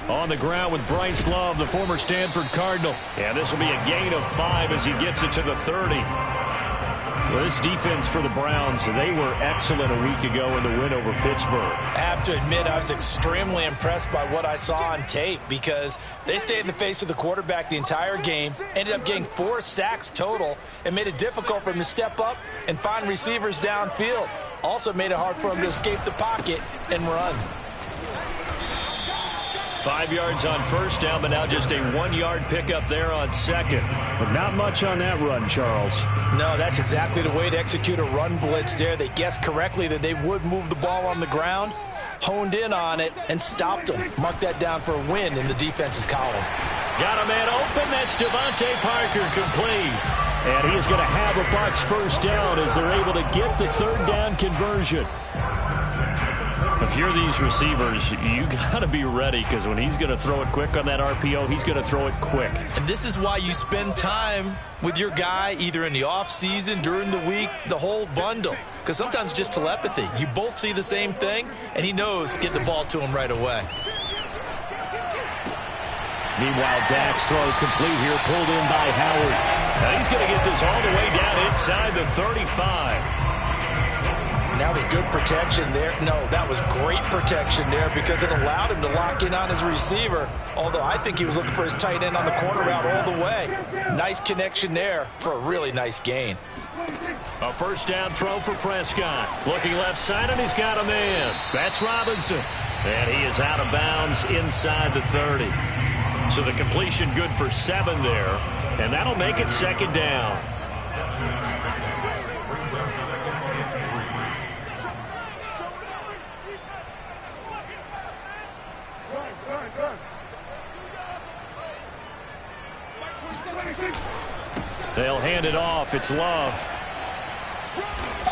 On the ground with Bryce Love, the former Stanford Cardinal. And this will be a gain of 5 as he gets it to the 30. Well, this defense for the Browns, they were excellent a week ago in the win over Pittsburgh. I have to admit, I was extremely impressed by what I saw on tape because they stayed in the face of the quarterback the entire game, ended up getting 4 sacks total, and made it difficult for him to step up and find receivers downfield. Also made it hard for him to escape the pocket and run. 5 yards on first down, but now just a 1-yard pickup there on second. But not much on that run, Charles. No, that's exactly the way to execute a run blitz there. They guessed correctly that they would move the ball on the ground, honed in on it, and stopped them. Mark that down for a win in the defense's column. Got a man open. That's Devontae Parker complete. And he is going to have a Bucs first down as they're able to get the third down conversion. If you're these receivers, you got to be ready because when he's going to throw it quick on that RPO, he's going to throw it quick. And this is why you spend time with your guy either in the offseason, during the week, the whole bundle. Because sometimes just telepathy. You both see the same thing, and he knows get the ball to him right away. Meanwhile, Dak's throw complete here, pulled in by Howard. Now he's going to get this all the way down inside the 35. That was good protection there. No, that was great protection there because it allowed him to lock in on his receiver. Although I think he was looking for his tight end on the corner route all the way. Nice connection there for a really nice gain. A first down throw for Prescott. Looking left side, and he's got a man. That's Robinson. And he is out of bounds inside the 30. So the completion good for 7 there. And that'll make it second down. They'll hand it off. It's Love.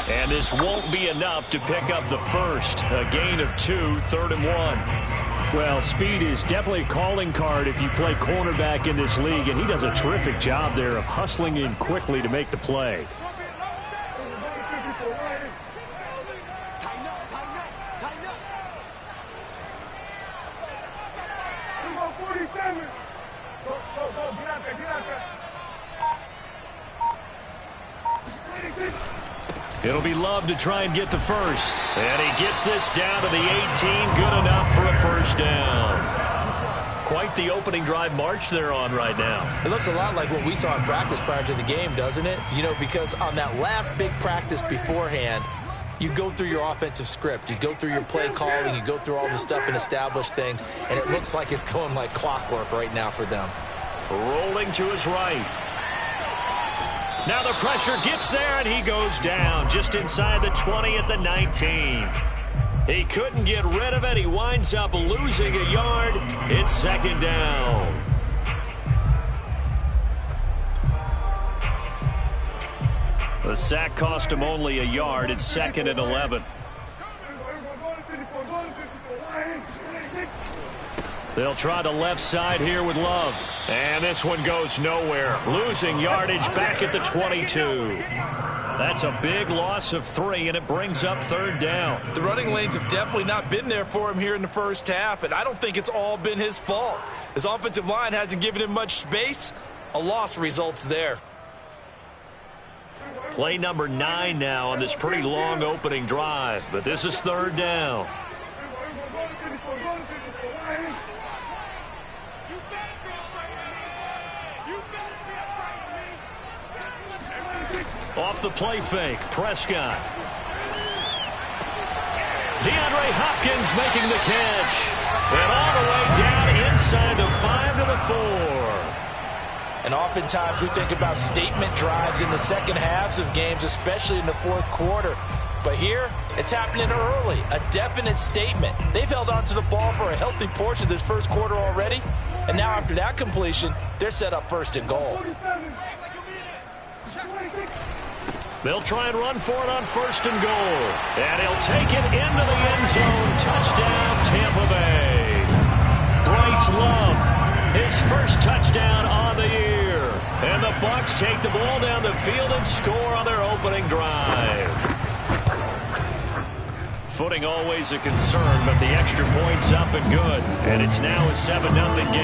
And this won't be enough to pick up the first. A gain of 2, 3rd and 1. Well, speed is definitely a calling card if you play cornerback in this league, and he does a terrific job there of hustling in quickly to make the play. It'll be Love to try and get the first. And he gets this down to the 18. Good enough for a first down. Quite the opening drive march they're on right now. It looks a lot like what we saw in practice prior to the game, doesn't it? You know, because on that last big practice beforehand, you go through your offensive script. You go through your play calling. You go through all the stuff and establish things. And it looks like it's going like clockwork right now for them. Rolling to his right. Now the pressure gets there, and he goes down just inside the 20 at the 19. He couldn't get rid of it. He winds up losing a yard. It's second down. The sack cost him only a yard. It's 2nd and 11. They'll try the left side here with Love. And this one goes nowhere. Losing yardage back at the 22. That's a big loss of 3, and it brings up 3rd down. The running lanes have definitely not been there for him here in the first half, and I don't think it's all been his fault. His offensive line hasn't given him much space. A loss results there. Play number 9 now on this pretty long opening drive, but this is 3rd down. Off the play fake, Prescott. DeAndre Hopkins making the catch. And all the way down inside the 5 to the 4. And oftentimes we think about statement drives in the second halves of games, especially in the fourth quarter. But here, it's happening early. A definite statement. They've held on to the ball for a healthy portion of this first quarter already. And now after that completion, they're set up 1st and goal. They'll try and run for it on 1st and goal. And he'll take it into the end zone. Touchdown, Tampa Bay. Bryce Love, his first touchdown on the year. And the Bucs take the ball down the field and score on their opening drive. Footing always a concern, but the extra point's up and good. And it's now a 7-0 game.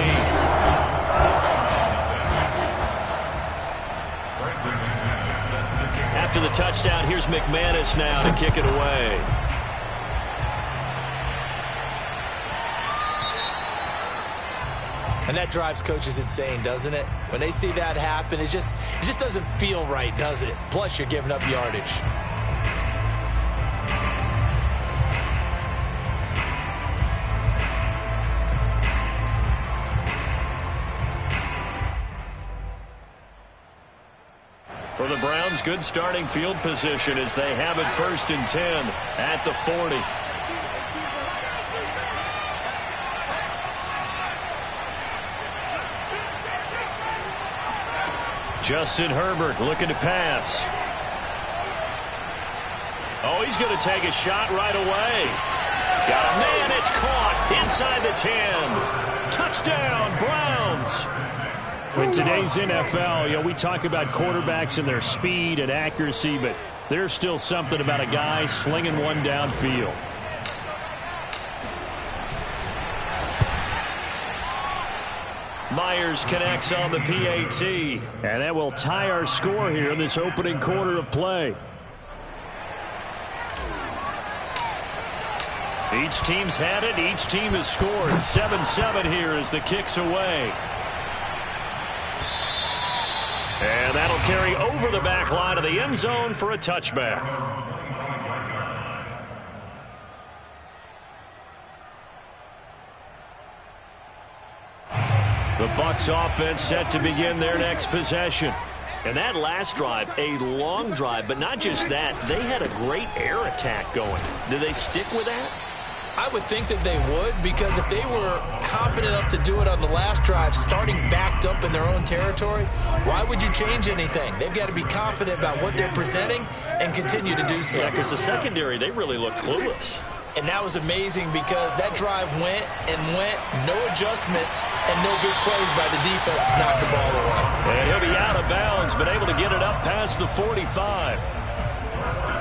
After the touchdown, here's McManus now to kick it away. And that drives coaches insane, doesn't it? When they see that happen, it just doesn't feel right, does it? Plus, you're giving up yardage. For the Browns, good starting field position as they have it 1st and 10 at the 40. Justin Herbert looking to pass. Oh, he's going to take a shot right away. Got a man, it's caught inside the 10. Touchdown, Browns. In today's NFL, we talk about quarterbacks and their speed and accuracy, but there's still something about a guy slinging one downfield. Myers connects on the PAT. And that will tie our score here in this opening quarter of play. Each team's had it. Each team has scored. 7-7 here as the kick's away. And that'll carry over the back line of the end zone for a touchback. The Bucs offense set to begin their next possession. And that last drive, a long drive, but not just that. They had a great air attack going. Do they stick with that? I would think that they would, because if they were confident enough to do it on the last drive, starting backed up in their own territory, why would you change anything? They've got to be confident about what they're presenting and continue to do so. Yeah, because the secondary, they really looked clueless. And that was amazing because that drive went and went, no adjustments, and no big plays by the defense to knock the ball away. And he'll be out of bounds, but able to get it up past the 45.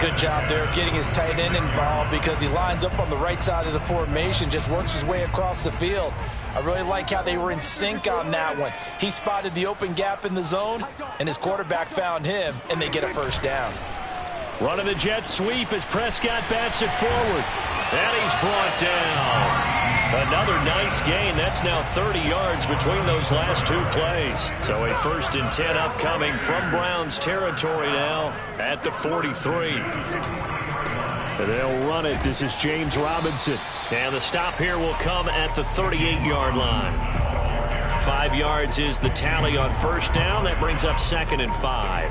Good job there of getting his tight end involved because he lines up on the right side of the formation, just works his way across the field. I really like how they were in sync on that one. He spotted the open gap in the zone, and his quarterback found him, and they get a first down. Running the jet sweep as Prescott bats it forward. And he's brought down. Another nice gain. That's now 30 yards between those last two plays. So a 1st and 10 upcoming from Browns territory now at the 43. They'll run it. This is James Robinson. And the stop here will come at the 38-yard line. 5 yards is the tally on first down. That brings up 2nd and 5.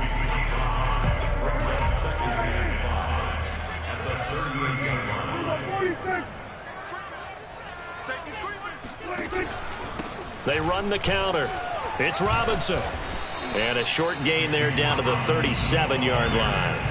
They run the counter. It's Robinson. And a short gain there down to the 37-yard line.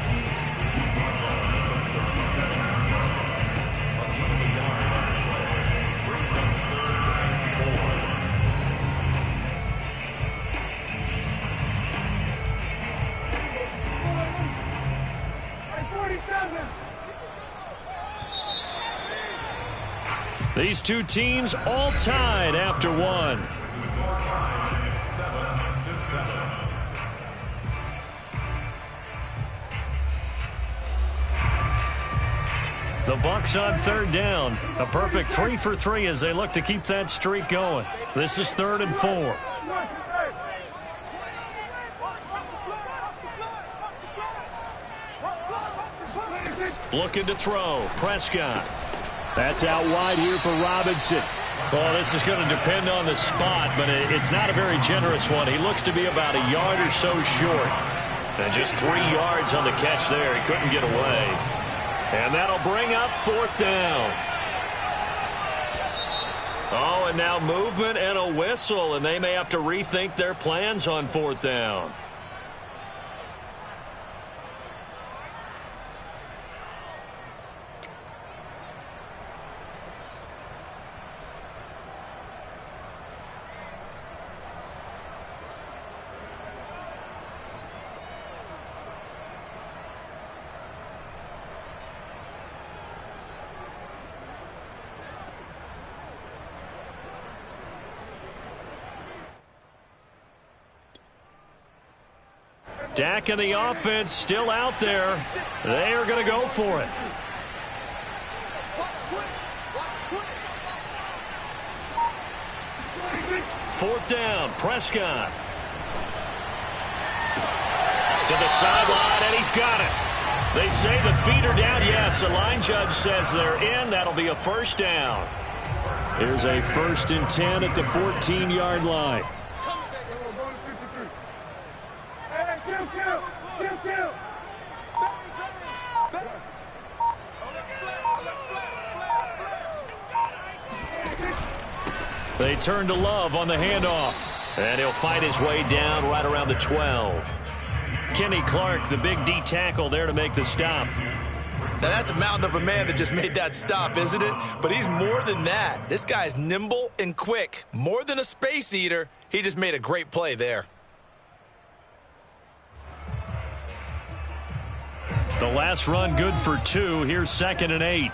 These two teams all tied after one. The Bucs on 3rd down. A perfect 3 for 3 as they look to keep that streak going. This is 3rd and 4. Looking to throw. Prescott. That's out wide here for Robinson. Well, this is going to depend on the spot, but it's not a very generous one. He looks to be about a yard or so short. And just 3 yards on the catch there. He couldn't get away. And that'll bring up 4th down. Oh, and now movement and a whistle, and they may have to rethink their plans on 4th down. Dak and the offense still out there. They are going to go for it. Fourth down, Prescott. To the sideline, and he's got it. They say the feet are down. Yes, the line judge says they're in. That'll be a first down. Here's a 1st and 10 at the 14-yard line. They turn to Love on the handoff. And he'll fight his way down right around the 12. Kenny Clark, the big D tackle there to make the stop. Now, that's a mountain of a man that just made that stop, isn't it? But he's more than that. This guy's nimble and quick. More than a space eater. He just made a great play there. The last run good for 2. Here's 2nd and 8.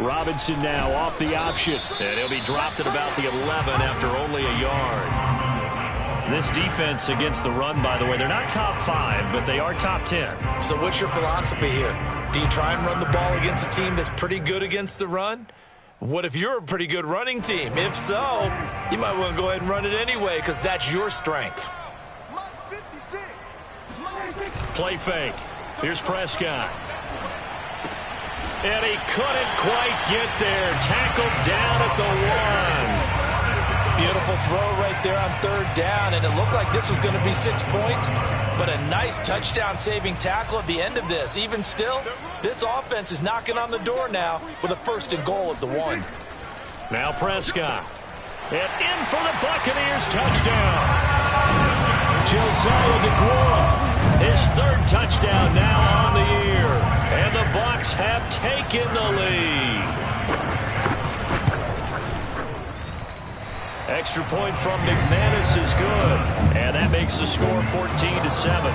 Robinson now off the option. And he'll be dropped at about the 11 after only a yard. This defense against the run, by the way, they're not top 5, but they are top 10. So what's your philosophy here? Do you try and run the ball against a team that's pretty good against the run? What if you're a pretty good running team? If so, you might want to go ahead and run it anyway because that's your strength. Play fake. Here's Prescott. And he couldn't quite get there. Tackled down at the 1. Beautiful throw right there on 3rd down, and it looked like this was going to be 6 points, but a nice touchdown-saving tackle at the end of this. Even still, this offense is knocking on the door now with a 1st and goal at the 1. Now Prescott. And in for the Buccaneers touchdown. Josiah DeGuara. His 3rd touchdown now on the year. And the Bucs have taken the lead. Extra point from McManus is good. And that makes the score 14-7.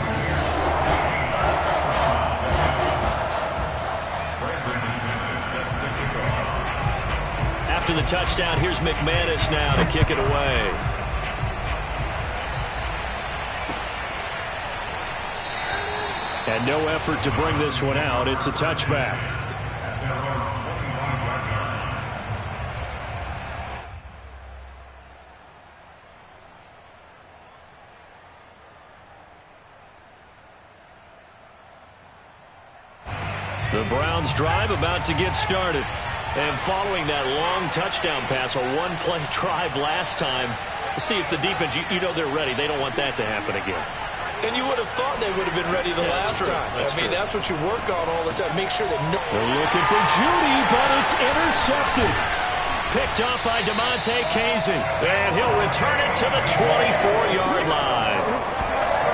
After the touchdown, here's McManus now to kick it away. And no effort to bring this one out. It's a touchback. The Browns drive about to get started. And following that long touchdown pass, a one-play drive last time, see if the defense, you know they're ready. They don't want that to happen again. And you would have thought they would have been ready the last time. That's what you work on all the time. Make sure that they're looking for Judy, but it's intercepted. Picked up by DeMonte Casey. And he'll return it to the 24-yard line.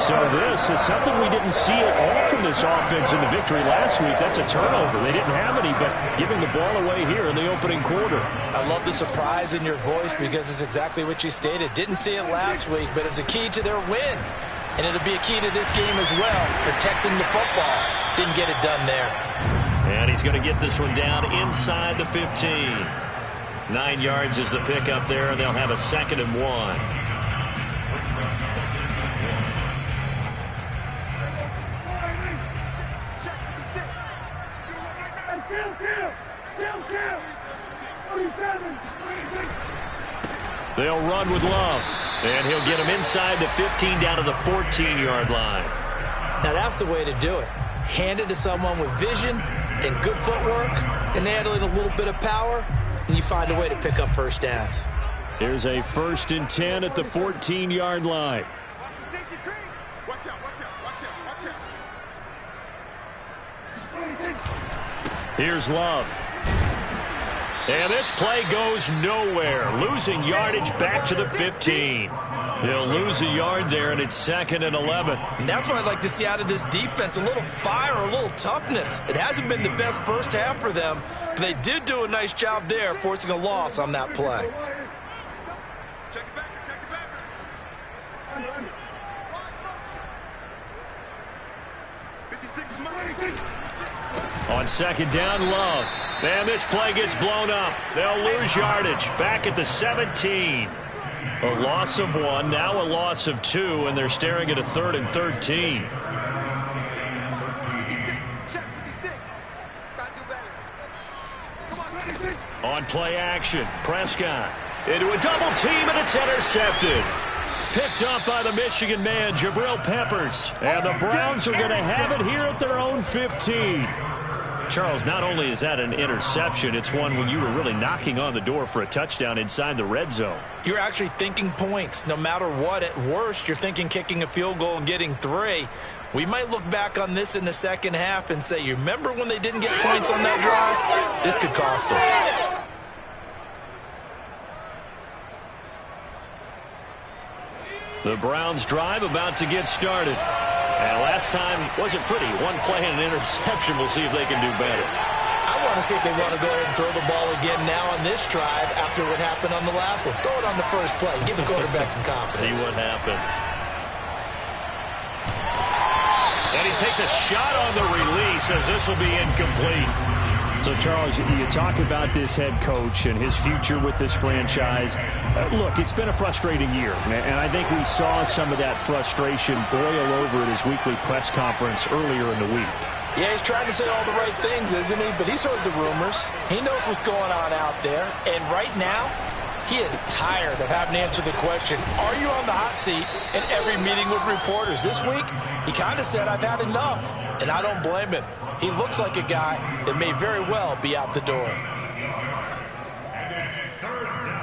So this is something we didn't see at all from this offense in the victory last week. That's a turnover. They didn't have any, but giving the ball away here in the opening quarter. I love the surprise in your voice because it's exactly what you stated. Didn't see it last week, but it's a key to their win. And it'll be a key to this game as well, protecting the football. Didn't get it done there. And he's going to get this one down inside the 15. 9 yards is the pickup there, and they'll have a 2nd and 1. They'll run with Love. And he'll get him inside the 15 down to the 14-yard line. Now that's the way to do it. Hand it to someone with vision and good footwork and add in a little bit of power, and you find a way to pick up 1st downs. Here's a 1st and 10 at the 14-yard line. Here's Love. And this play goes nowhere. Losing yardage back to the 15. They'll lose a yard there, and it's 2nd and 11. And that's what I'd like to see out of this defense, a little fire, a little toughness. It hasn't been the best first half for them, but they did do a nice job there, forcing a loss on that play. Check it back, check it back. Under. 56 money. On 2nd down, Love. And this play gets blown up. They'll lose yardage back at the 17. A loss of 1, now a loss of 2, and they're staring at a 3rd and 13. On play action, Prescott into a double team, and it's intercepted. Picked up by the Michigan man, Jabril Peppers. And the Browns are going to have it here at their own 15. Charles, not only is that an interception, it's one when you were really knocking on the door for a touchdown inside the red zone. You're actually thinking points. No matter what, at worst, you're thinking kicking a field goal and getting 3. We might look back on this in the second half and say, you remember when they didn't get points on that drive? This could cost them. The Browns drive about to get started. And last time wasn't pretty. 1 play and an interception. We'll see if they can do better. I want to see if they want to go ahead and throw the ball again now on this drive after what happened on the last one. Throw it on the first play. Give the quarterback some confidence. See what happens. And he takes a shot on the release as this will be incomplete. So, Charles, you talk about this head coach and his future with this franchise. Look, it's been a frustrating year, and I think we saw some of that frustration boil over at his weekly press conference earlier in the week. Yeah, he's trying to say all the right things, isn't he? But he's heard the rumors. He knows what's going on out there. And right now, he is tired of having to answer the question, are you on the hot seat in every meeting with reporters? This week, he kind of said, I've had enough. And I don't blame him. He looks like a guy that may very well be out the door. And it's 3rd down.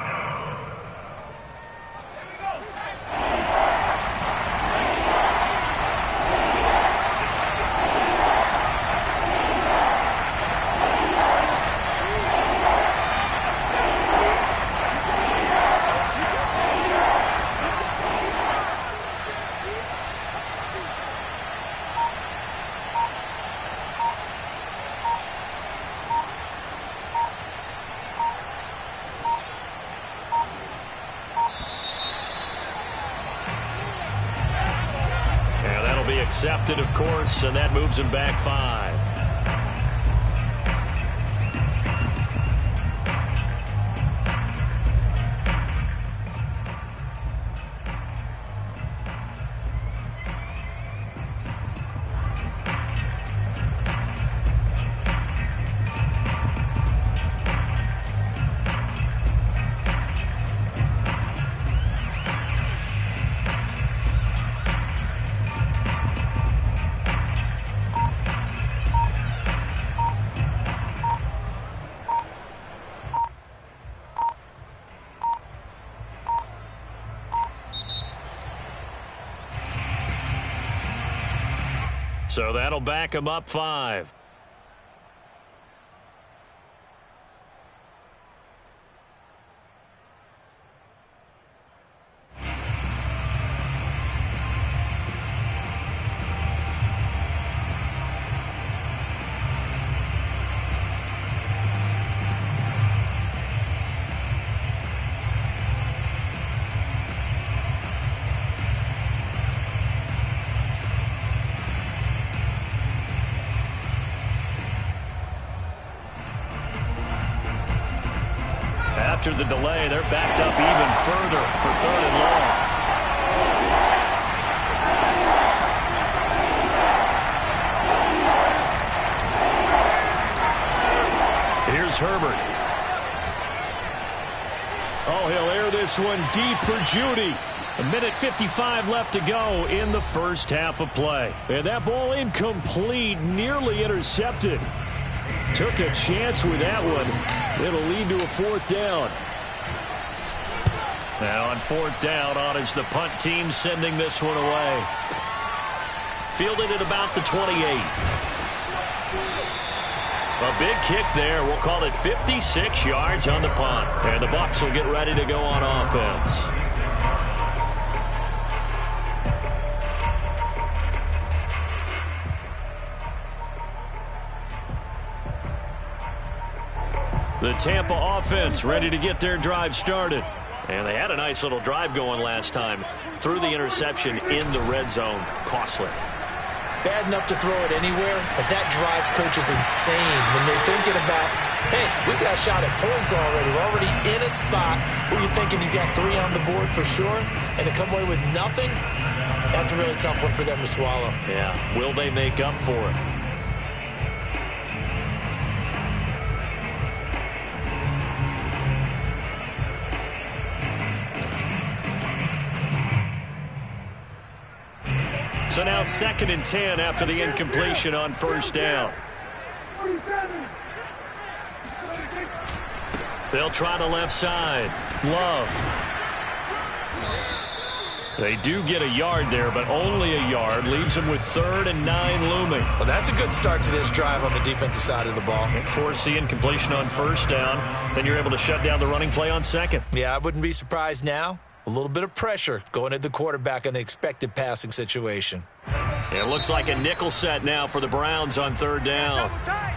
Accepted, of course, and that moves him back 5. So that'll back him up 5. After the delay, they're backed up even further for 3rd and long. Here's Herbert. Oh, he'll air this one deep for Judy. 1:55 left to go in the first half of play. And that ball incomplete, nearly intercepted. Took a chance with that one. It'll lead to a 4th down. Now on 4th down, on is the punt team sending this one away. Fielded at about the 28. A big kick there. We'll call it 56 yards on the punt. And the Bucs will get ready to go on offense. The Tampa offense ready to get their drive started. And they had a nice little drive going last time. Through the interception in the red zone. Costly. bad enough to throw it anywhere, but that drives coaches insane when they're thinking about, hey, we got a shot at points already. We're already in a spot where you're thinking you got 3 on the board for sure, and to come away with nothing, that's a really tough one for them to swallow. Yeah, will they make up for it? So now 2nd and 10 after the incompletion on first down. They'll try the left side. Love. They do get a yard there, but only a yard. Leaves them with 3rd and 9 looming. Well, that's a good start to this drive on the defensive side of the ball. Force the incompletion on first down. Then you're able to shut down the running play on 2nd. Yeah, I wouldn't be surprised now. A little bit of pressure going at the quarterback in an expected passing situation. It looks like a nickel set now for the Browns on 3rd down.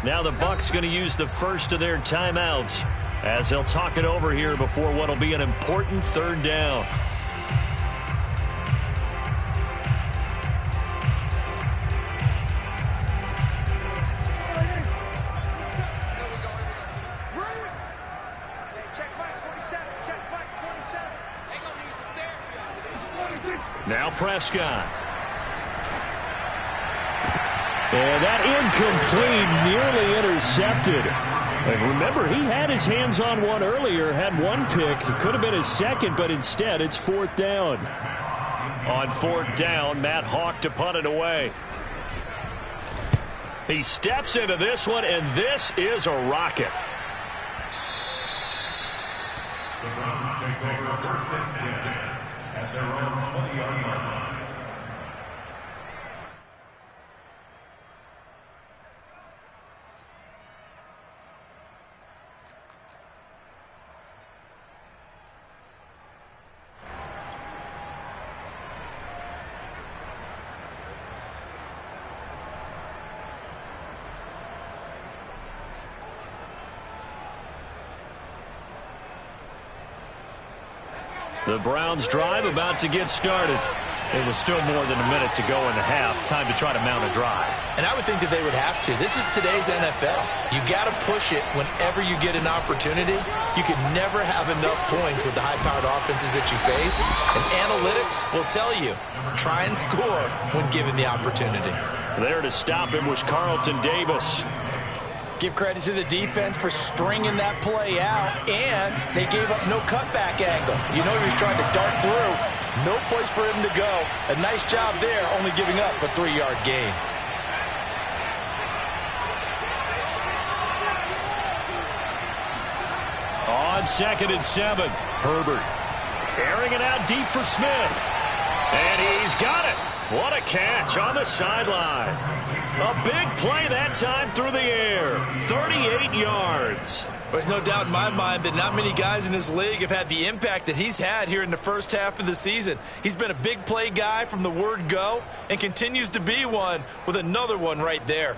Now the Bucs going to use the first of their timeouts as they'll talk it over here before what will be an important 3rd down. Now Prescott. And that incomplete, nearly intercepted. And remember, he had his hands on one earlier, had one pick. It could have been his second, but instead it's 4th down. On 4th down, Matt Hawk to punt it away. He steps into this one, and this is a rocket. The Browns take over 1st and 10 at their own 20-yard line. The Browns drive about to get started. It was still more than a minute to go in the half. Time to try to mount a drive. And I would think that they would have to. This is today's NFL. You got to push it whenever you get an opportunity. You could never have enough points with the high-powered offenses that you face. And analytics will tell you, try and score when given the opportunity. There to stop him was Carlton Davis. Give credit to the defense for stringing that play out, and they gave up no cutback angle. You know he was trying to dart through. No place for him to go. A nice job there, only giving up a 3-yard gain. On 2nd and 7, Herbert airing it out deep for Smith. And he's got it. What a catch on the sideline. A big play that time through the air. 38 yards. There's no doubt in my mind that not many guys in this league have had the impact that he's had here in the first half of the season. He's been a big play guy from the word go and continues to be one with another one right there.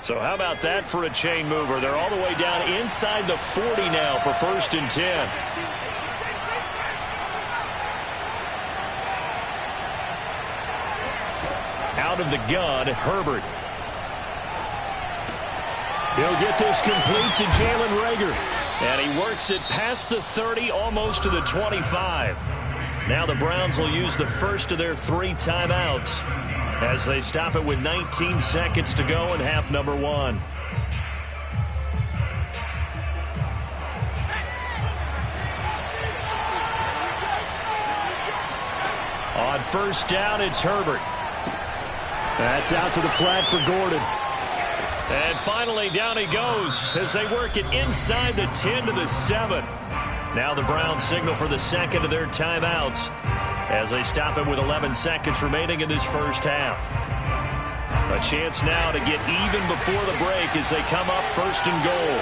So how about that for a chain mover? They're all the way down inside the 40 now for 1st and 10. Out of the gun, Herbert. He'll get this complete to Jalen Reagor. And he works it past the 30, almost to the 25. Now the Browns will use the first of their 3 timeouts as they stop it with 19 seconds to go in half number 1. On 1st down, it's Herbert. That's out to the flat for Gordon. And finally, down he goes as they work it inside the 10 to the 7. Now the Browns signal for the second of their timeouts as they stop it with 11 seconds remaining in this first half. A chance now to get even before the break as they come up 1st and goal.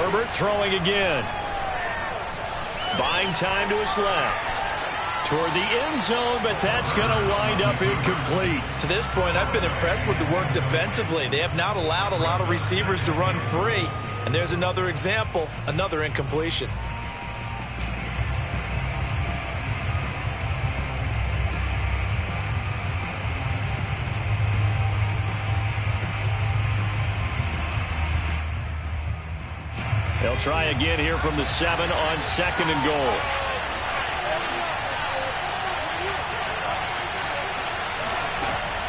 Herbert throwing again. Buying time to his left. Toward the end zone, but that's going to wind up incomplete. To this point, I've been impressed with the work defensively. They have not allowed a lot of receivers to run free. And there's another example, another incompletion. They'll try again here from the 7 on 2nd and goal.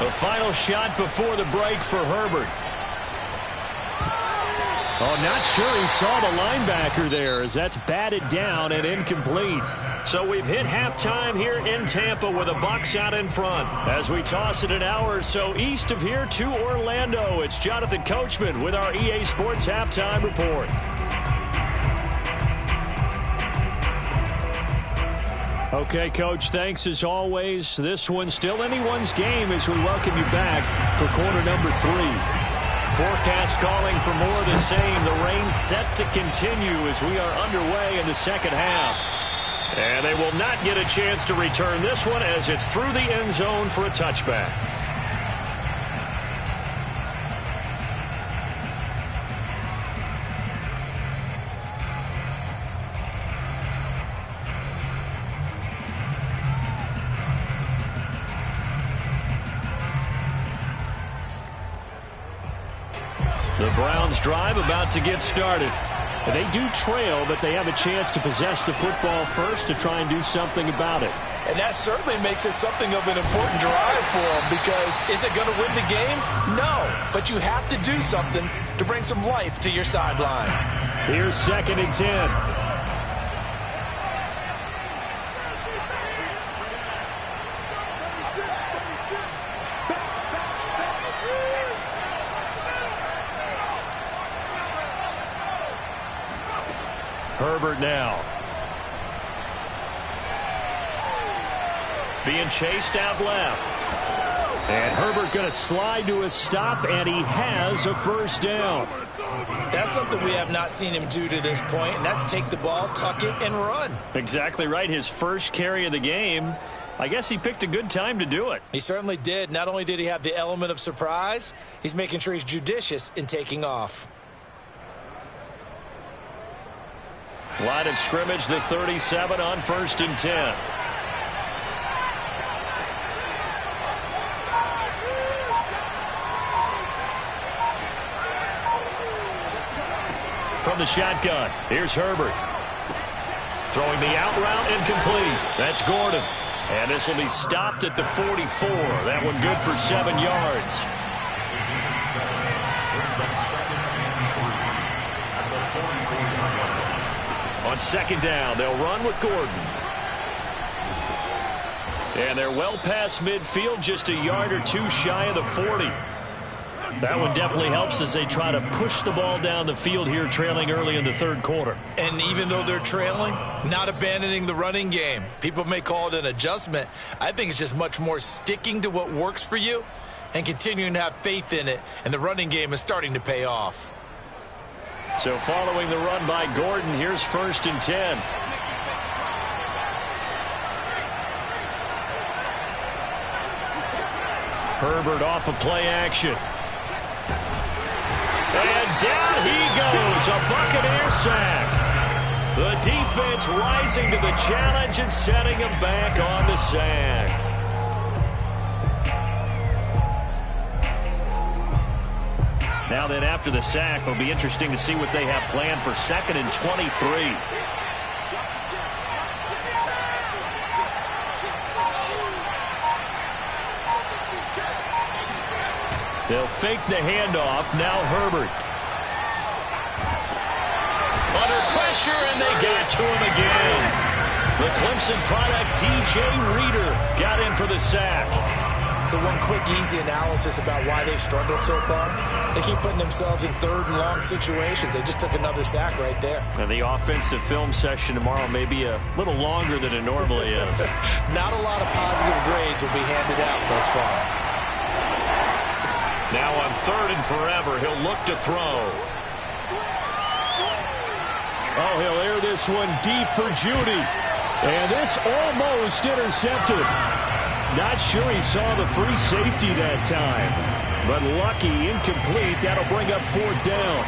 The final shot before the break for Herbert. Oh, not sure he saw the linebacker there as that's batted down and incomplete. So we've hit halftime here in Tampa with the Bucs out in front. As we toss it an hour or so east of here to Orlando, it's Jonathan Coachman with our EA Sports Halftime Report. Okay, Coach, thanks as always. This one's still anyone's game as we welcome you back for quarter number 3. Forecast calling for more of the same. The rain set to continue as we are underway in the second half. And they will not get a chance to return this one as it's through the end zone for a touchback. The Browns drive about to get started. They do trail, but they have a chance to possess the football first to try and do something about it. And that certainly makes it something of an important drive for them, because is it going to win the game? No, but you have to do something to bring some life to your sideline. Here's 2nd and 10. Herbert now. Being chased out left. And Herbert going to slide to a stop, and he has a first down. That's something we have not seen him do to this point, and that's take the ball, tuck it, and run. Exactly right. His first carry of the game. I guess he picked a good time to do it. He certainly did. Not only did he have the element of surprise, he's making sure he's judicious in taking off. Line of scrimmage, the 37 on 1st and 10. From the shotgun, here's Herbert. Throwing the out route, incomplete. That's Gordon. And this will be stopped at the 44. That one good for 7 yards. On 2nd down, they'll run with Gordon. And they're well past midfield, just a yard or two shy of the 40. That one definitely helps as they try to push the ball down the field here, trailing early in the 3rd quarter. And even though they're trailing, not abandoning the running game. People may call it an adjustment. I think it's just much more sticking to what works for you and continuing to have faith in it. And the running game is starting to pay off. So following the run by Gordon, here's 1st and 10. Herbert off of play action. And down he goes, a Buccaneer sack. The defense rising to the challenge and setting him back on the sack. Now then, after the sack, it'll be interesting to see what they have planned for 2nd and 23. They'll fake the handoff. Now Herbert. Under pressure, and they got to him again. The Clemson product, DJ Reader, got in for the sack. So one quick, easy analysis about why they've struggled so far. They keep putting themselves in 3rd and long situations. They just took another sack right there. And the offensive film session tomorrow may be a little longer than it normally is. Not a lot of positive grades will be handed out thus far. Now on 3rd and forever, he'll look to throw. Oh, he'll air this one deep for Judy. And this almost intercepted. Not sure he saw the free safety that time. But lucky, incomplete. That'll bring up 4th down.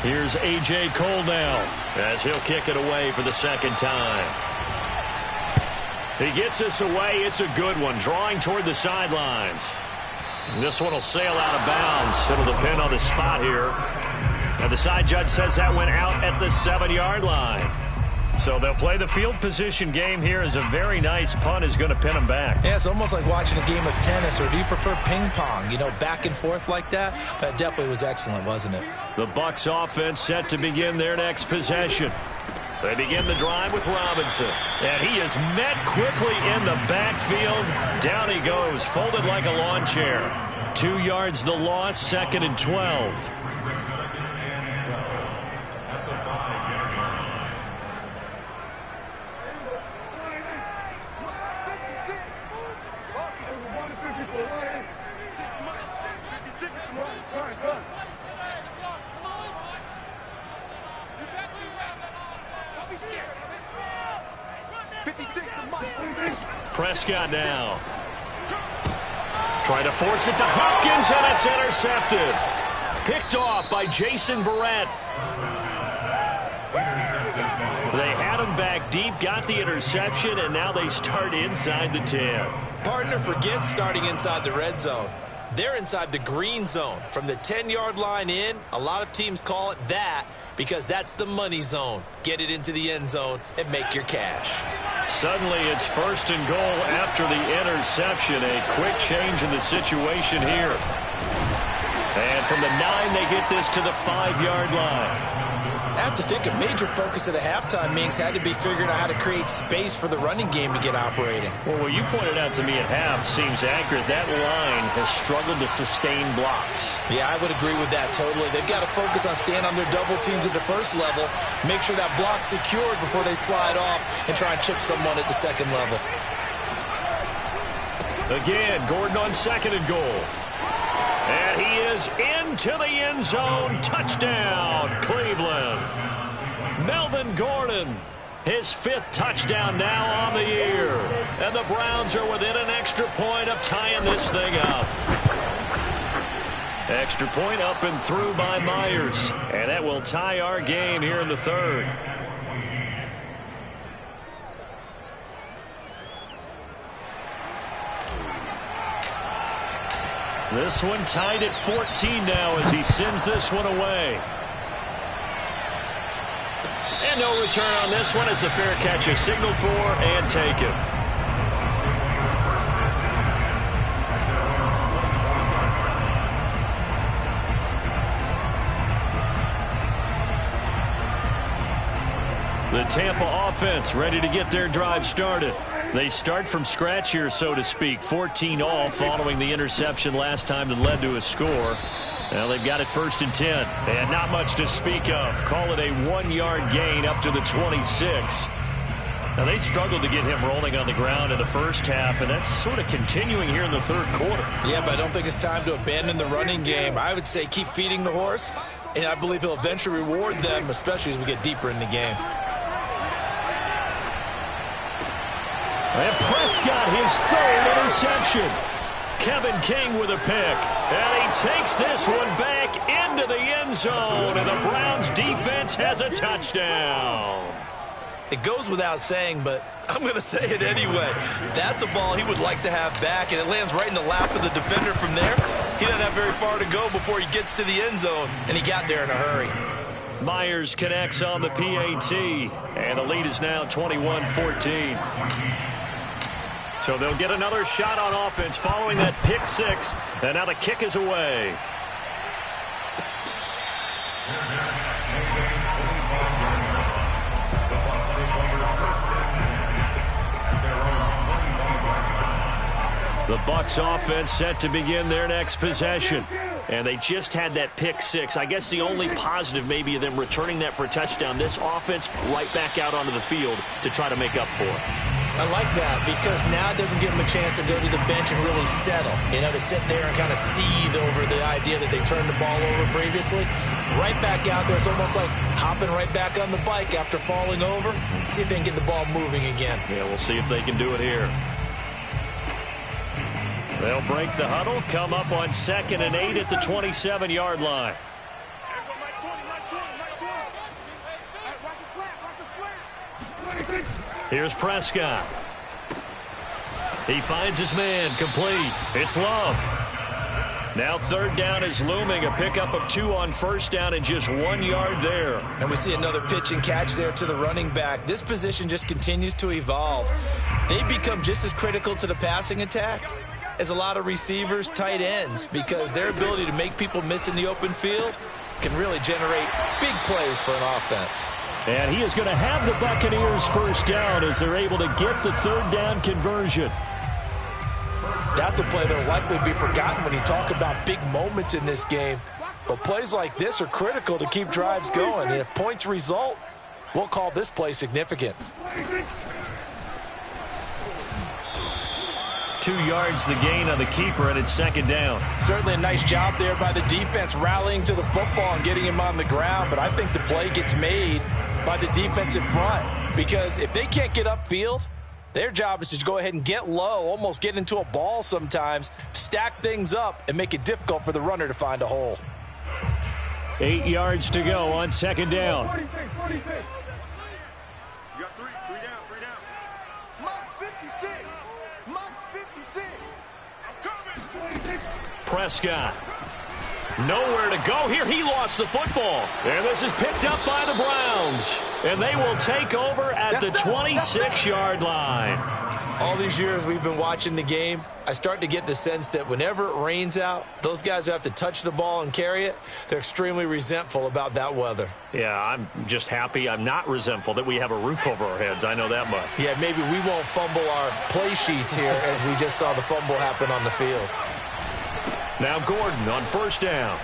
Here's A.J. Cole now as he'll kick it away for the 2nd time. He gets this away. It's a good one, drawing toward the sidelines. And this one will sail out of bounds. It'll depend on the spot here. And the side judge says that went out at the 7-yard line. So they'll play the field position game here as a very nice punt is going to pin them back. Yeah, it's almost like watching a game of tennis, or do you prefer ping pong? You know, back and forth like that? That definitely was excellent, wasn't it? The Bucs offense set to begin their next possession. They begin the drive with Robinson. And he is met quickly in the backfield. Down he goes, folded like a lawn chair. 2 yards the loss, 2nd and 12. Prescott now. Trying to force it to Hopkins, and it's intercepted. Picked off by Jason Verrett. They had him back deep, got the interception, and now they start inside the 10. Partner forgets starting inside the red zone. They're inside the green zone. From the 10-yard line in, a lot of teams call it that because that's the money zone. Get it into the end zone and make your cash. Suddenly it's 1st and goal after the interception. A quick change in the situation here. And from the 9, they get this to the 5-yard line. I have to think a major focus of the halftime meetings had to be figuring out how to create space for the running game to get operating. Well, what you pointed out to me at half seems accurate. That line has struggled to sustain blocks. Yeah, I would agree with that totally. They've got to focus on staying on their double teams at the first level, make sure that block's secured before they slide off and try and chip someone at the second level. Again, Gordon on 2nd and goal. And he is into the end zone. Touchdown, Cleveland. Melvin Gordon, his 5th touchdown now on the year. And the Browns are within an extra point of tying this thing up. Extra point up and through by Myers. And that will tie our game here in the 3rd. This one tied at 14 now as he sends this one away. And no return on this one as the fair catch is signaled for and taken. The Tampa offense ready to get their drive started. They start from scratch here, so to speak. 14 all following the interception last time that led to a score. Now they've got it 1st and 10. And not much to speak of. Call it a 1-yard gain up to the 26. Now they struggled to get him rolling on the ground in the first half, and that's sort of continuing here in the 3rd quarter. Yeah, but I don't think it's time to abandon the running game. I would say keep feeding the horse, and I believe he'll eventually reward them, especially as we get deeper in the game. And Prescott, his 3rd interception. Kevin King with a pick. And he takes this one back into the end zone. And the Browns defense has a touchdown. It goes without saying, but I'm going to say it anyway. That's a ball he would like to have back, and it lands right in the lap of the defender from there. He doesn't have very far to go before he gets to the end zone, and he got there in a hurry. Myers connects on the PAT, and the lead is now 21-14. So they'll get another shot on offense following that pick 6, and now the kick is away. The Bucs offense set to begin their next possession. And they just had that pick 6. I guess the only positive maybe of them returning that for a touchdown. This offense right back out onto the field to try to make up for it. I like that because now it doesn't give them a chance to go to the bench and really settle. You know, to sit there and kind of seethe over the idea that they turned the ball over previously. Right back out there. It's almost like hopping right back on the bike after falling over. See if they can get the ball moving again. Yeah, we'll see if they can do it here. They'll break the huddle, come up on 2nd and 8 at the 27-yard line. Here's Prescott. He finds his man, complete. It's Love. Now third down is looming. A pickup of 2 on first down and just 1 yard there. And we see another pitch and catch there to the running back. This position just continues to evolve. They become just as critical to the passing attack as a lot of receivers, tight ends, because their ability to make people miss in the open field can really generate big plays for an offense. And he is going to have the Buccaneers first down as they're able to get the third down conversion. That's a play that will likely be forgotten when you talk about big moments in this game. But plays like this are critical to keep drives going. And if points result, we'll call this play significant. 2 yards the gain on the keeper, and it's second down. Certainly a nice job there by the defense rallying to the football and getting him on the ground. But I think the play gets made by the defensive front, because if they can't get upfield, their job is to go ahead and get low, almost get into a ball sometimes, stack things up, and make it difficult for the runner to find a hole. 8 yards to go on second down. 46. You got three down. Max 56. Max 56. I'm coming. Prescott. Nowhere to go here. He lost the football. And this is picked up by the Browns. And they will take over at the 26-yard line. All these years we've been watching the game, I start to get the sense that whenever it rains out, those guys who have to touch the ball and carry it, they're extremely resentful about that weather. Yeah, I'm just happy I'm not resentful that we have a roof over our heads. I know that much. Yeah, maybe we won't fumble our play sheets here as we just saw the fumble happen on the field. Now Gordon on first down.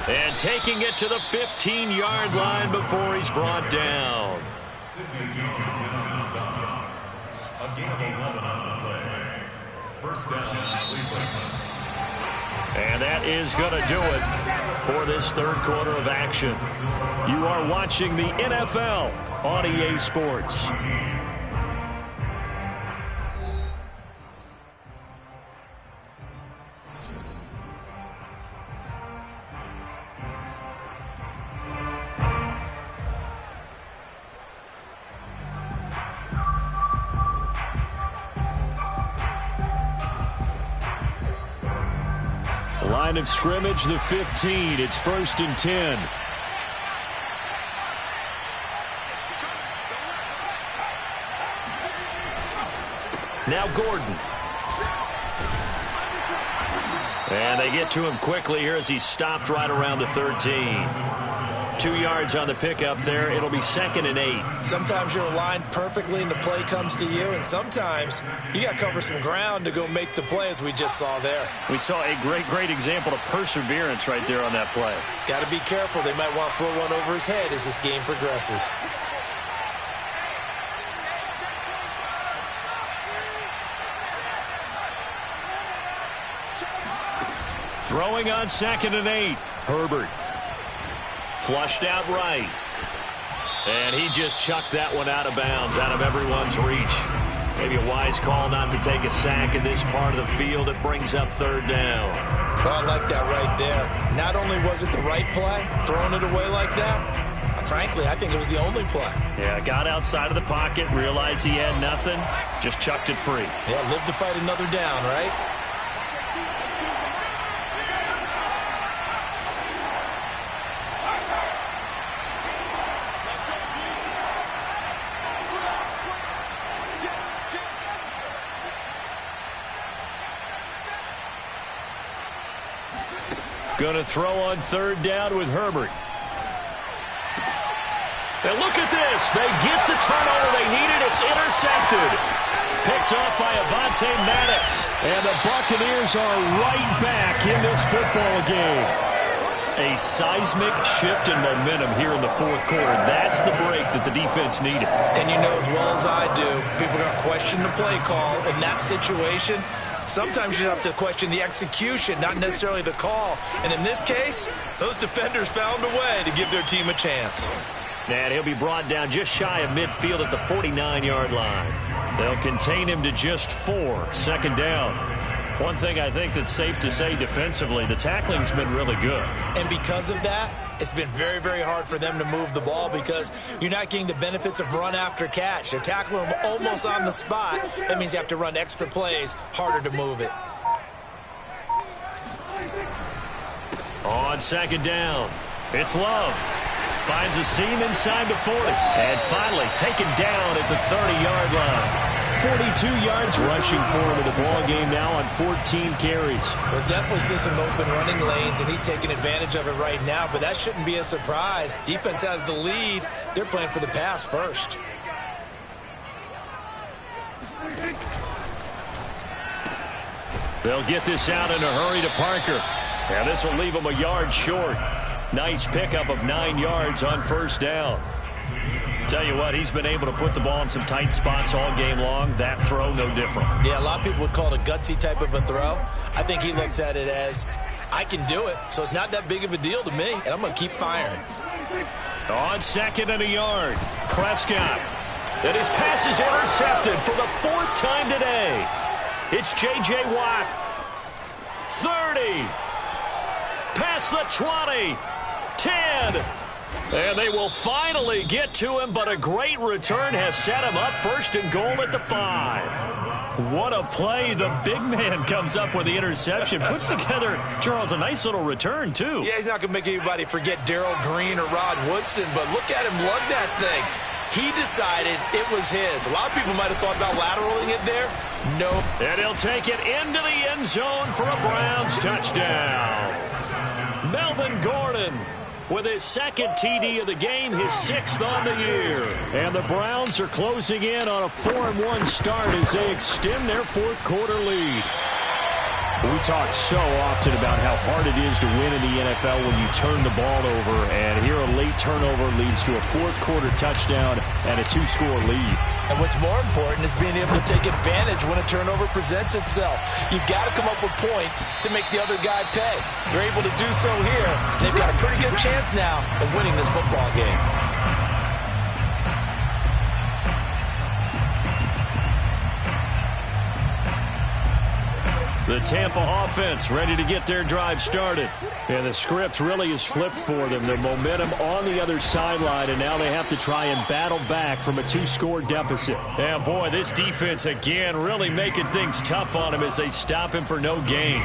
And taking it to the 15-yard line before he's brought down. Sidney Jones in on the stop. A gain of 11 on the play. First down, Cleveland. And that is going to do it for this third quarter of action. You are watching the NFL on EA Sports. Line of scrimmage, the 15. It's 1st and 10. Now Gordon. And they get to him quickly here as he stopped right around the 13. 2 yards on the pickup there. It'll be 2nd and 8. Sometimes you're aligned perfectly and the play comes to you, and sometimes you got to cover some ground to go make the play, as we just saw there. We saw a great example of perseverance right there on that play. Got to be careful. They might want to throw one over his head as this game progresses. Throwing on 2nd and 8. Herbert. Flushed out right. And he just chucked that one out of bounds, out of everyone's reach. Maybe a wise call not to take a sack in this part of the field. It brings up third down. Oh, I like that right there. Not only was it the right play, throwing it away like that, frankly, I think it was the only play. Yeah, got outside of the pocket, realized he had nothing, just chucked it free. Yeah, live to fight another down, right? Going to throw on third down with Herbert. And look at this. They get the turnover they needed. It's intercepted. Picked off by Avonte Maddox. And the Buccaneers are right back in this football game. A seismic shift in momentum here in the fourth quarter. That's the break that the defense needed. And you know as well as I do, people are going to question the play call in that situation. Sometimes you have to question the execution, not necessarily the call. And in this case, those defenders found a way to give their team a chance. And he'll be brought down just shy of midfield at the 49-yard line. They'll contain him to just 4. Second down. One thing I think that's safe to say defensively, the tackling's been really good. And because of that, it's been very, very hard for them to move the ball because you're not getting the benefits of run after catch. They're tackling them almost on the spot. That means you have to run extra plays, harder to move it. On second down, it's Love. Finds a seam inside the 40. And finally taken down at the 30-yard line. 42 yards rushing for him in the ball game now on 14 carries. We'll definitely see some open running lanes, and he's taking advantage of it right now, but that shouldn't be a surprise. Defense has the lead. They're playing for the pass first. They'll get this out in a hurry to Parker. And this will leave him a yard short. Nice pickup of 9 yards on first down. Tell you what, he's been able to put the ball in some tight spots all game long. That throw, no different. Yeah, a lot of people would call it a gutsy type of a throw. I think he looks at it as, I can do it, so it's not that big of a deal to me, and I'm going to keep firing. On second and a yard, Prescott. And his pass is intercepted for the 4th time today. It's J.J. Watt. 30. Past the 20. 10. And they will finally get to him, but a great return has set him up first and goal at the 5. What a play. The big man comes up with the interception. Puts together, Charles, a nice little return, too. Yeah, he's not going to make anybody forget Darrell Green or Rod Woodson, but look at him lug that thing. He decided it was his. A lot of people might have thought about lateraling it there. No. And he'll take it into the end zone for a Browns touchdown. Melvin Gordon with his 2nd TD of the game, his 6th on the year. And the Browns are closing in on a 4-1 start as they extend their 4th quarter lead. We talk so often about how hard it is to win in the NFL when you turn the ball over, and here a late turnover leads to a 4th quarter touchdown and a 2-score lead. And what's more important is being able to take advantage when a turnover presents itself. You've got to come up with points to make the other guy pay. They're able to do so here. They've got a pretty good chance now of winning this football game. The Tampa offense ready to get their drive started. And the script really is flipped for them. The momentum on the other sideline, and now they have to try and battle back from a 2-score deficit. And boy, this defense again really making things tough on him as they stop him for no gain.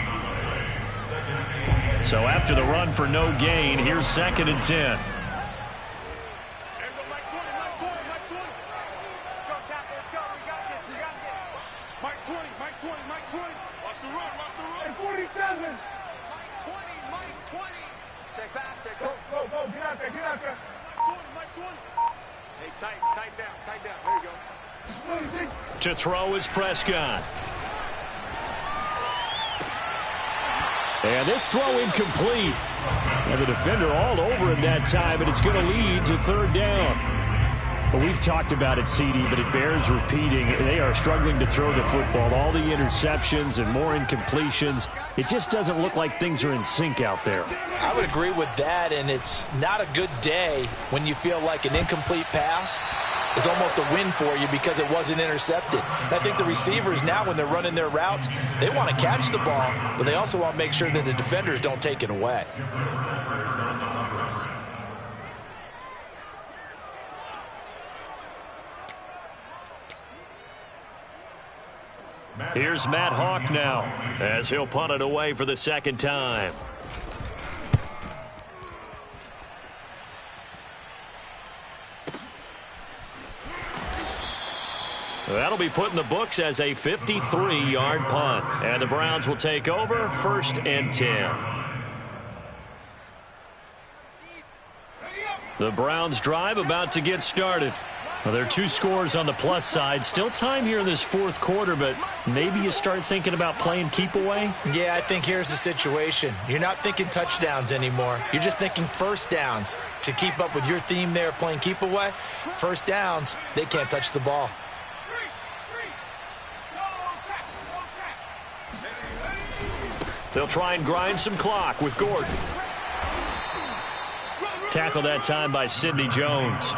So after the run for no gain, here's 2nd and 10. To throw is Prescott. And this throw incomplete. And the defender all over him that time, and it's going to lead to 3rd down. Well, we've talked about it, CD, but it bears repeating. They are struggling to throw the football. All the interceptions and more incompletions. It just doesn't look like things are in sync out there. I would agree with that, and it's not a good day when you feel like an incomplete pass is almost a win for you because it wasn't intercepted. And I think the receivers now, when they're running their routes, they want to catch the ball, but they also want to make sure that the defenders don't take it away. Here's Matt Hawk now as he'll punt it away for the 2nd time. That'll be put in the books as a 53-yard punt. And the Browns will take over 1st and 10. The Browns drive about to get started. Well, there are 2 scores on the plus side. Still time here in this 4th quarter, but maybe you start thinking about playing keep away? Yeah, I think here's the situation. You're not thinking touchdowns anymore. You're just thinking first downs. To keep up with your theme there, playing keep away, first downs, they can't touch the ball. They'll try and grind some clock with Gordon. Tackle that time by Sidney Jones.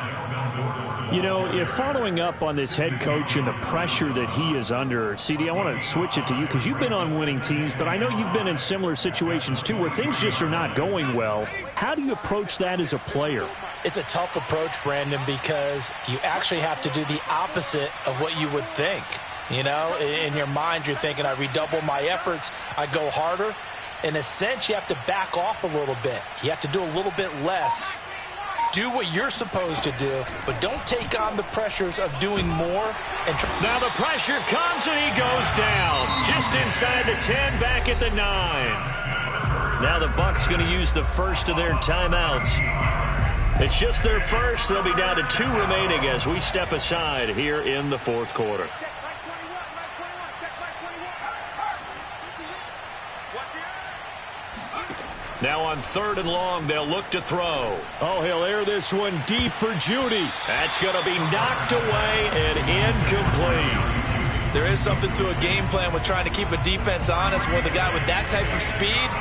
You know, if following up on this head coach and the pressure that he is under, CD, I want to switch it to you because you've been on winning teams, but I know you've been in similar situations too where things just are not going well. How do you approach that as a player? It's a tough approach, Brandon, because you actually have to do the opposite of what you would think. You know, in your mind, you're thinking, I redouble my efforts, I go harder. In a sense, you have to back off a little bit. You have to do a little bit less. Do what you're supposed to do, but don't take on the pressures of doing more. And now the pressure comes and he goes down. Just inside the 10, back at the 9. Now the Bucs going to use the first of their timeouts. It's just their first. They'll be down to 2 remaining as we step aside here in the fourth quarter. Now on 3rd and long, they'll look to throw. Oh, he'll air this one deep for Judy. That's going to be knocked away and incomplete. There is something to a game plan with trying to keep a defense honest. With a guy with that type of speed,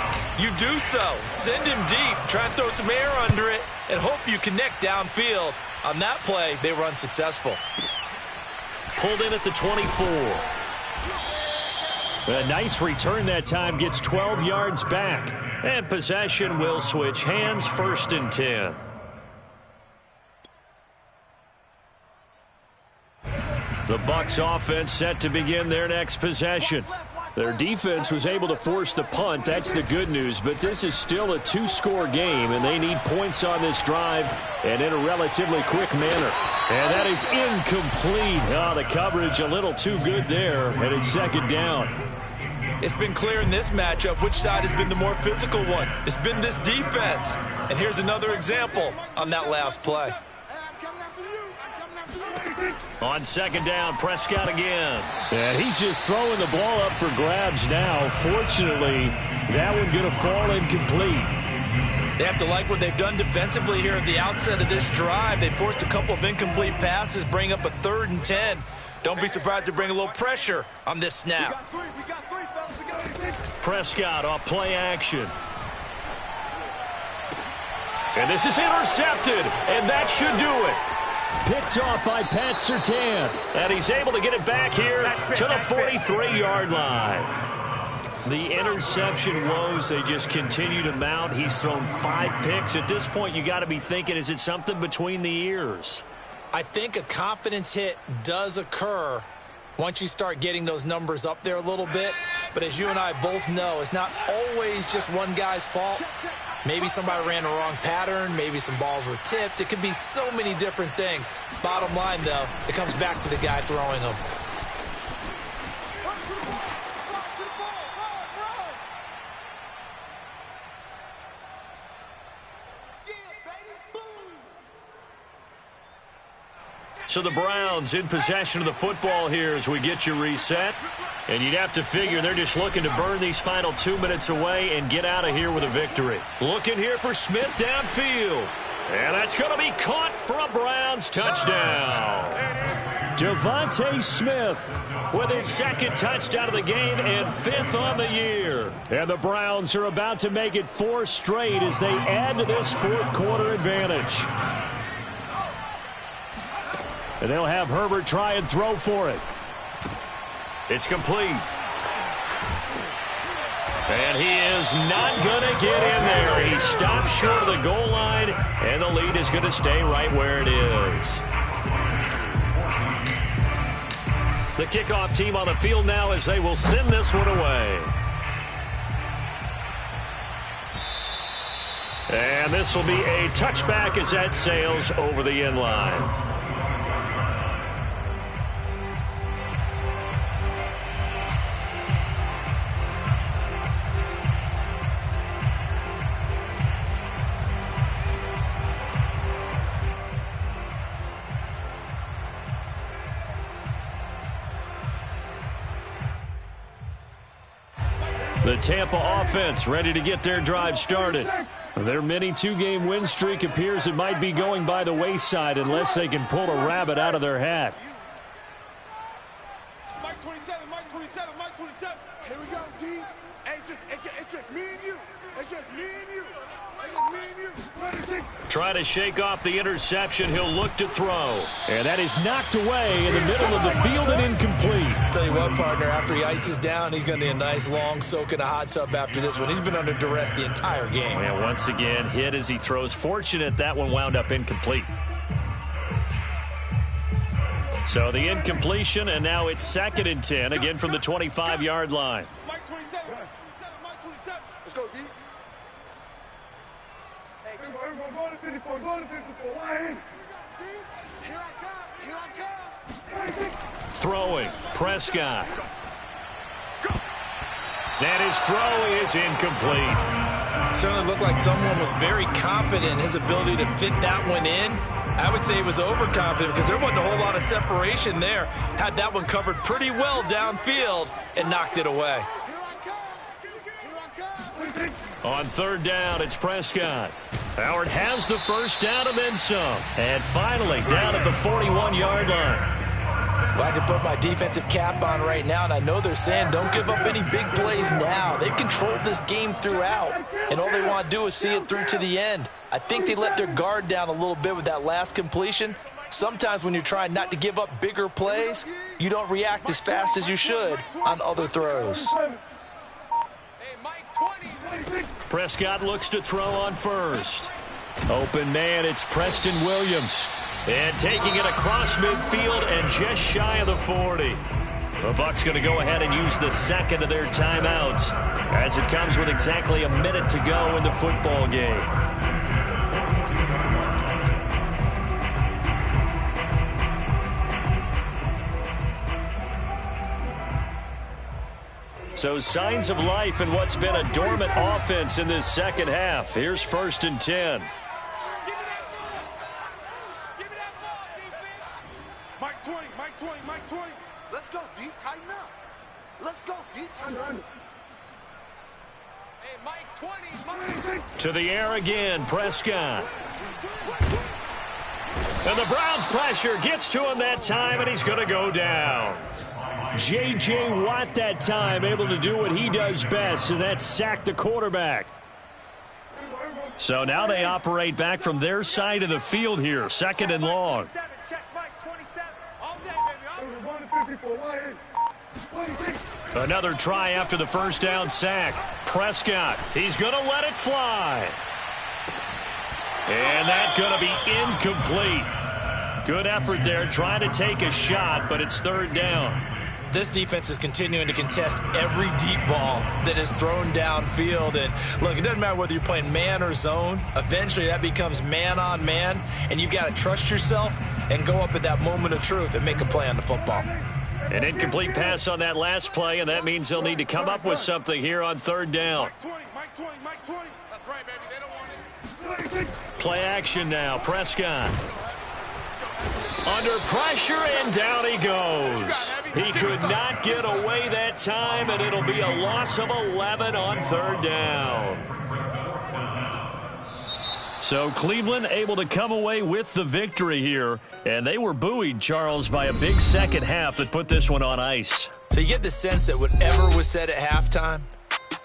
you do so. Send him deep, try and throw some air under it, and hope you connect downfield. On that play, they were unsuccessful. Pulled in at the 24. A nice return that time, gets 12 yards back. And possession will switch hands, 1st and 10. The Bucs offense set to begin their next possession. Their defense was able to force the punt. That's the good news. But this is still a 2-score game, and they need points on this drive and in a relatively quick manner. And that is incomplete. Oh, the coverage a little too good there, and it's 2nd down. It's been clear in this matchup which side has been the more physical one. It's been this defense. And here's another example on that last play. On 2nd down, Prescott again. And he's just throwing the ball up for grabs now. Fortunately, that one going to fall incomplete. They have to like what they've done defensively here at the outset of this drive. They forced a couple of incomplete passes, bring up a 3rd and 10. Don't be surprised to bring a little pressure on this snap. Prescott off play action. And this is intercepted, and that should do it. Picked off by Pat Surtain. And he's able to get it back here to the 43-yard line. The interception woes, they just continue to mount. He's thrown 5 picks. At this point, you got to be thinking, is it something between the ears? I think a confidence hit does occur once you start getting those numbers up there a little bit. But as you and I both know, it's not always just one guy's fault. Maybe somebody ran the wrong pattern. Maybe some balls were tipped. It could be so many different things. Bottom line, though, it comes back to the guy throwing them. So the Browns in possession of the football here as we get you reset. And you'd have to figure they're just looking to burn these final 2 minutes away and get out of here with a victory. Looking here for Smith downfield. And that's going to be caught for a Browns touchdown. Devontae Smith with his 2nd touchdown of the game and 5th on the year. And the Browns are about to make it 4 straight as they add to this 4th quarter advantage. And they'll have Herbert try and throw for it. It's complete. And he is not going to get in there. He stops short of the goal line, and the lead is going to stay right where it is. The kickoff team on the field now as they will send this one away. And this will be a touchback as that sails over the end line. The Tampa offense ready to get their drive started. Their mini 2-game win streak appears it might be going by the wayside unless they can pull a rabbit out of their hat. Mike 27, Mike 27, Mike 27. Here we go, D. Hey, it's just me and you. It's just me and you. It's just me and you. Trying to shake off the interception. He'll look to throw. And that is knocked away in the middle of the field and incomplete. Tell you what, partner, after he ices down, he's going to need a nice long soak in a hot tub after this one. He's been under duress the entire game. And once again, hit as he throws. Fortunate that one wound up incomplete. So the incompletion, and now it's 2nd and 10, again from the 25-yard line. Mike 27, Mike 27. Let's go, D. Hey, go to 54, go to 54. Here I come, here I come. Throwing, Prescott. And his throw is incomplete. Certainly looked like someone was very confident in his ability to fit that one in. I would say he was overconfident because there wasn't a whole lot of separation there. Had that one covered pretty well downfield and knocked it away. On third down, it's Prescott. Howard has the first down and then some. And finally, down at the 41-yard line. Well, I can put my defensive cap on right now, and I know they're saying don't give up any big plays now. They've controlled this game throughout, and all they want to do is see it through to the end. I think they let their guard down a little bit with that last completion. Sometimes when you're trying not to give up bigger plays, you don't react as fast as you should on other throws. Prescott looks to throw on first. Open man, it's Preston Williams. And taking it across midfield and just shy of the 40. The Bucs going to go ahead and use the second of their timeouts as it comes with exactly a minute to go in the football game. So signs of life in what's been a dormant offense in this second half. Here's 1st and 10. Mike 20, Mike 20, Mike 20. Let's go, D. Tighten up. Let's go, D. Tighten up. Hey, Mike 20, Mike. To the air again, Prescott. And the Browns' pressure gets to him that time, and he's going to go down. J.J. Watt that time able to do what he does best, and that's sack the quarterback. So now they operate back from their side of the field here, 2nd and long. Another try after the first down sack. Prescott, he's going to let it fly. And that's going to be incomplete. Good effort there, trying to take a shot, but it's 3rd down. This defense is continuing to contest every deep ball that is thrown downfield. And look, it doesn't matter whether you're playing man or zone. Eventually that becomes man on man, and you've got to trust yourself and go up at that moment of truth and make a play on the football. An incomplete pass on that last play, and that means they'll need to come up with something here on 3rd down. Mike 20, Mike 20, Mike 20. That's right, baby. They don't want it. Play action now, Prescott. Under pressure, and down he goes. He could not get away that time, and it'll be a loss of 11 on 3rd down. So Cleveland able to come away with the victory here, and they were buoyed, Charles, by a big second half that put this one on ice. So you get the sense that whatever was said at halftime,